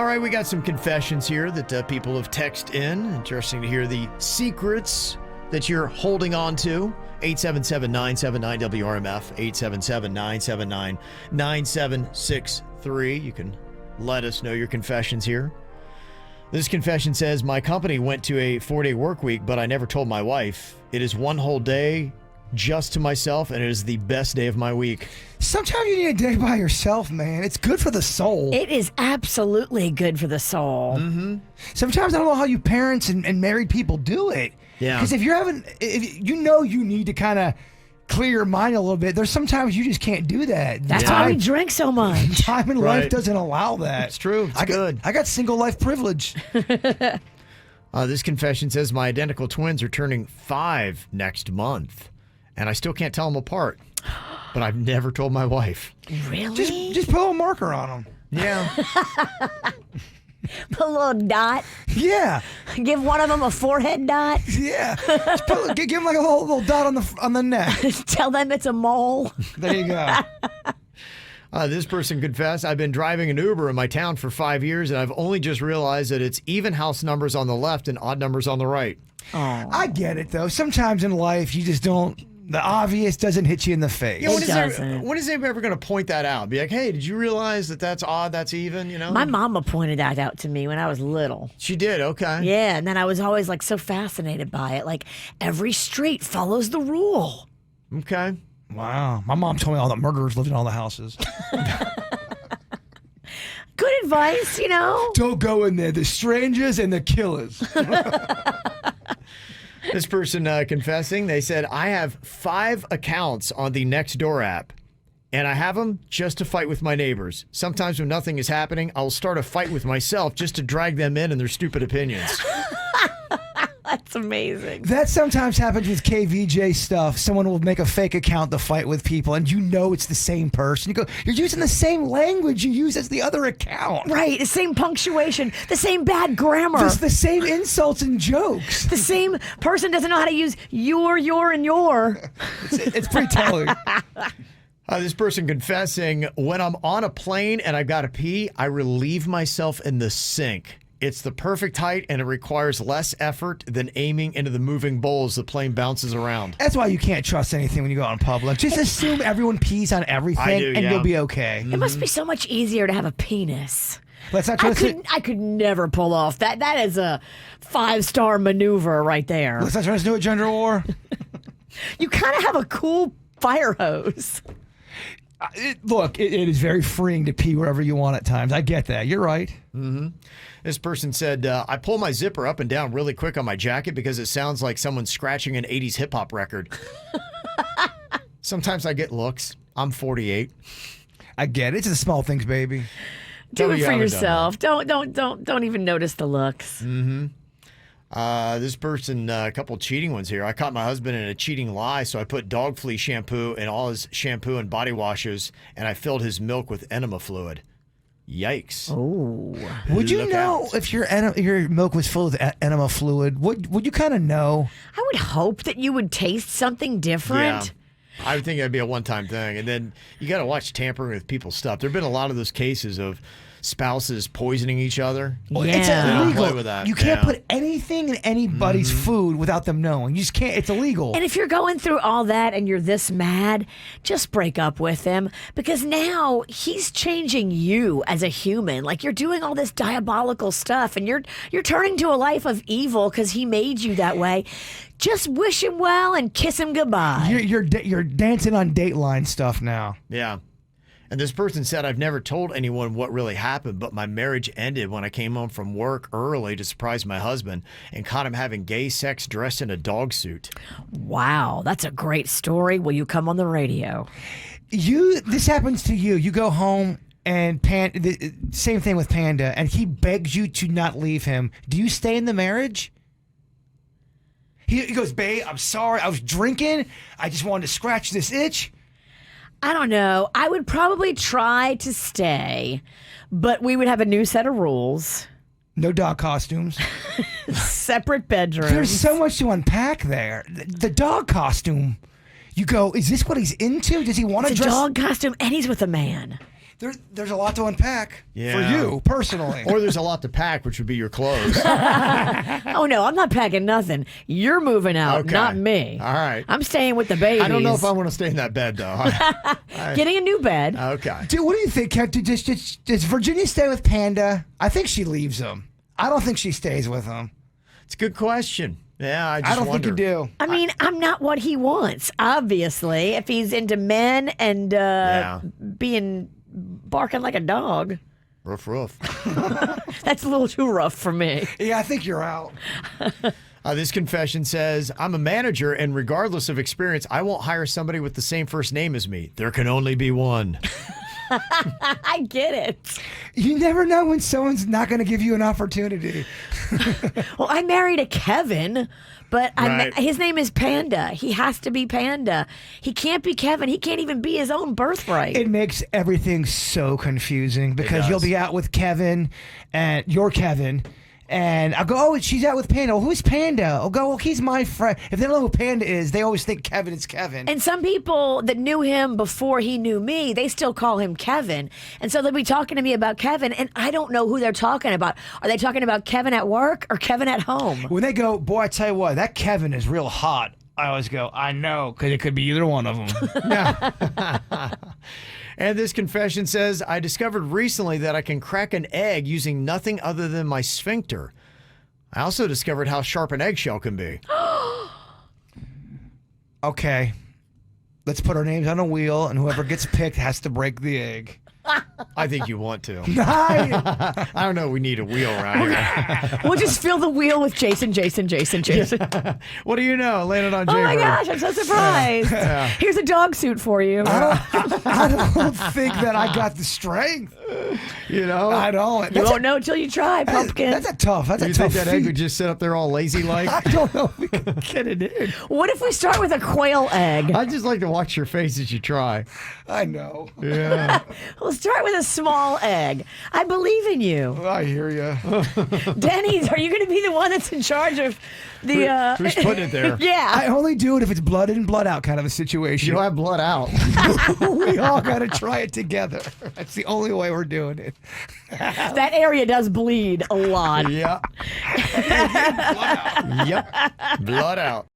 All right, we got some confessions here that people have texted in. Interesting to hear the secrets that you're holding on to. 877-979-WRMF, 877-979-9763. You can let us know your confessions here. This confession says, my company went to a 4-day work week, but I never told my wife. It is one whole day just to myself, and it is the best day of my week. Sometimes you need a day by yourself, man. It's good for the soul. It is absolutely good for the soul. Mm-hmm. Sometimes I don't know how you parents and married people do it. Yeah. Because if you need to kind of clear your mind a little bit, there's sometimes you just can't do that. That's why we drink so much. Time in life doesn't allow that. It's true. It's good. I got single life privilege. This confession says, my identical twins are turning 5 next month, and I still can't tell them apart. But I've never told my wife. Really? Just put a little marker on them. Yeah. Put a little dot. Yeah. Give one of them a forehead dot. Yeah. Give them like a little dot on the neck. Tell them it's a mole. There you go. This person confessed, I've been driving an Uber in my town for 5 years, and I've only just realized that it's even house numbers on the left and odd numbers on the right. Oh. I get it, though. Sometimes in life, you just don't. The obvious doesn't hit you in the face. Yeah, It when is anybody ever going to point that out? Be like, hey, did you realize that that's odd, that's even, you know? My mama pointed that out to me when I was little. She did, okay. Yeah, and then I was always like so fascinated by it. Like every street follows the rule. Okay. Wow. My mom told me all the murderers lived in all the houses. Good advice, you know? Don't go in there. The strangers and the killers. This person confessing, they said, I have 5 accounts on the Nextdoor app, and I have them just to fight with my neighbors. Sometimes when nothing is happening, I'll start a fight with myself just to drag them in and their stupid opinions. That's amazing. That sometimes happens with KVJ stuff. Someone will make a fake account to fight with people, and you know it's the same person. You go, you're using the same language you use as the other account. Right, the same punctuation, the same bad grammar. It's the same insults and jokes. The same person doesn't know how to use your, and your. It's pretty telling. This person confessing, when I'm on a plane and I've got to pee, I relieve myself in the sink. It's the perfect height, and it requires less effort than aiming into the moving bowl as the plane bounces around. That's why you can't trust anything when you go out in public. Just assume everyone pees on everything, and you'll be okay. It must be so much easier to have a penis. Let's not try I could never pull off that. That is a 5-star maneuver right there. Let's not try to do a gender war. You kind of have a cool fire hose. Look, it is very freeing to pee wherever you want at times. I get that. You're right. Mm-hmm. This person said, I pull my zipper up and down really quick on my jacket because it sounds like someone scratching an 80s hip-hop record. Sometimes I get looks. I'm 48. I get it. It's the small things, baby. Do it for yourself. Don't even notice the looks. Mm-hmm. This person, a couple cheating ones here. I caught my husband in a cheating lie, so I put dog flea shampoo in all his shampoo and body washes, and I filled his milk with enema fluid. Yikes. Oh. Would you know if your milk was full of enema fluid? Would you kind of know? I would hope that you would taste something different. Yeah. I would think that'd be a one-time thing. And then you got to watch tampering with people's stuff. There have been a lot of those cases of spouses poisoning each other. Yeah. It's illegal. Play with that. You can't put anything in anybody's food without them knowing. You just can't. It's illegal. And if you're going through all that and you're this mad, just break up with him, because now he's changing you as a human. Like, you're doing all this diabolical stuff and you're turning to a life of evil because he made you that way. Just wish him well and kiss him goodbye. You're dancing on Dateline stuff now. Yeah. And this person said, I've never told anyone what really happened, but my marriage ended when I came home from work early to surprise my husband and caught him having gay sex dressed in a dog suit. Wow, that's a great story. Will you come on the radio? This happens to you. You go home and same thing with Panda, and he begs you to not leave him. Do you stay in the marriage? He goes, babe, I'm sorry. I was drinking. I just wanted to scratch this itch. I don't know. I would probably try to stay, but we would have a new set of rules. No dog costumes. Separate bedrooms. There's so much to unpack there. The dog costume. You go, is this what he's into? Does he want to dress? It's a dog costume, and he's with a man. There's a lot to unpack Yeah. for you personally. Or there's a lot to pack, which would be your clothes. Oh no, I'm not packing nothing. You're moving out, Okay. not me. All right. I'm staying with the babies. I don't know if I want to stay in that bed, though. Getting a new bed. Okay. Dude, what do you think, Kev? Does Virginia stay with Panda? I think she leaves him. I don't think she stays with him. It's a good question. Yeah, I just I don't wonder. think you do. I mean, I'm not what he wants, obviously. If he's into men and barking like a dog, Roof, roof. that's a little too rough for me. Yeah, I think you're out. This confession says, I'm a manager, and regardless of experience, I won't hire somebody with the same first name as me. There can only be one. I get it. You never know when someone's not going to give you an opportunity. Well, I married a Kevin, but Right. his name is Panda. He has to be Panda. He can't be Kevin. He can't even be his own birthright. It makes everything so confusing because does. you'll be out with Kevin and you're Kevin. And I'll go, oh, she's out with Panda. Well, who's Panda? I'll go, well, he's my friend. If they don't know who Panda is, they always think Kevin is Kevin. And some people that knew him before he knew me, they still call him Kevin. And so they'll be talking to me about Kevin, and I don't know who they're talking about. Are they talking about Kevin at work or Kevin at home? When they go, boy, I tell you what, that Kevin is real hot. I always go, I know, because it could be either one of them. And this confession says, I discovered recently that I can crack an egg using nothing other than my sphincter. I also discovered how sharp an eggshell can be. Okay, let's put our names on a wheel, and whoever gets picked has to break the egg. I think you want to. I I don't know. We need a wheel around here. We'll just fill the wheel with Jason. What do you know? Landed on Oh my Jaybird. gosh, I'm so surprised. Here's a dog suit for you. I don't think that I got the strength. You know? I don't. You won't know until you try, pumpkin. That's a tough. That's you a tough think that egg feat. would just sit up there all lazy like? I don't know if we can get it in. What if we start with a quail egg? I just like to watch your face as you try. I know. Yeah. We'll start with a small egg. I believe in you. I hear you. Denny's, are you going to be the one that's in charge of the... Who's putting it there? Yeah. I only do it if it's blood in, blood out kind of a situation. You don't have blood out. We all got to try it together. That's the only way we're doing it. That area does bleed a lot. Yeah. Yep. Blood out.